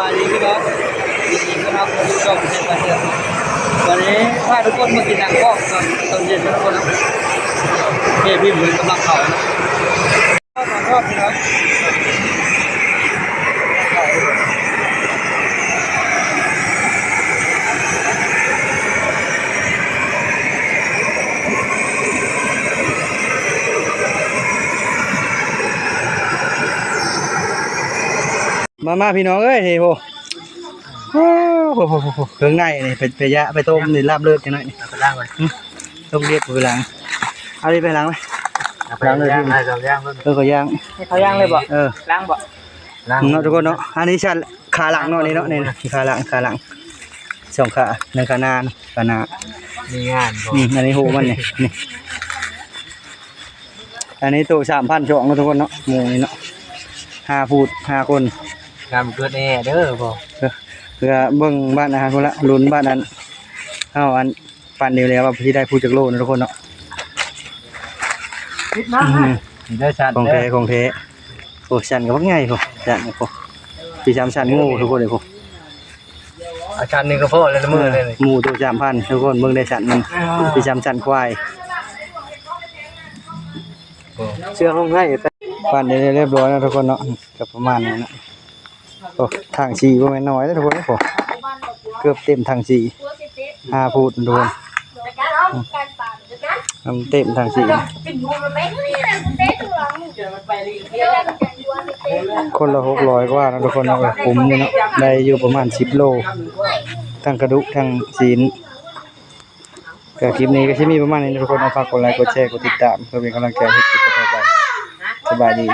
ายดีพี่น้องยินดีต้อนรับเข้าสู่ช่องเทพเจ้าวันนี้พาทุกคนมากินหนังกอกตอนเย็นทุกคนนะพี่มือกำลังเผาชอบพี่น้องมาพี่น้องเอ้ยเฮ้ยโหเครื่องในนี่ไปยะไปต้มนี่ลาบเลือดจังหน่อยนี่ไปล้างไว้ต้มเลือดไปล้างเอาดิไปล้างไหมล้างเลยพี่ก็ย่างเขาย่างเลยบ่ล้างบ่ล้างเนาะทุกคนเนาะอันนี้ชันขาหลังเนาะนี่เนาะนี่ขาหลังสองขาหนึ่งขาหน้ามีงานอันนี้หูมันนี่อันนี้ตู้3,000ช่องทุกคนเนาะหมูนี่เนาะ5 ฟูต5 คนงานเกิดแน่เด้อพ่อเพื่อเบิ่งบ้านอาหารคนละลุ้นบ้านนั้นเอาอันปั่นเดียวแล้วว่าพี่ได้พูดจากโลนะทุกคนเนาะได้ชันของเทโอ้ชันกับว่าไงพ่อชันนี่พ่อพี่3 ชันงูทุกคนเลยพ่อชันนี่ก็พ่อเลยมือเลยหมูตัว3,000ทุกคนเบิ่งได้ชันมันพี่3 ชันควายเชื่อห้องให้ปั่นได้เรียบร้อยแล้วทุกคนเนาะกับประมาณนี้นะโอ้ทาง4บ่แม่นน้อยเด้อทุกคนพ่อเกือบเต็มทาง4 5 ฟูตทุกคนเต็มทาง4คนละ600กว่านะทุกคนเนาะคุ้มนี่เนาะได้อยู่ประมาณ10 โลทั้งกระดูกทั้งศีลก็คลิปนี้ก็สิมีประมาณนี้ทุกคนฝากกดไลค์กดแชร์กดติดตามเพื่อเป็นกำลังใจให้คลิปต่อไปสบายดี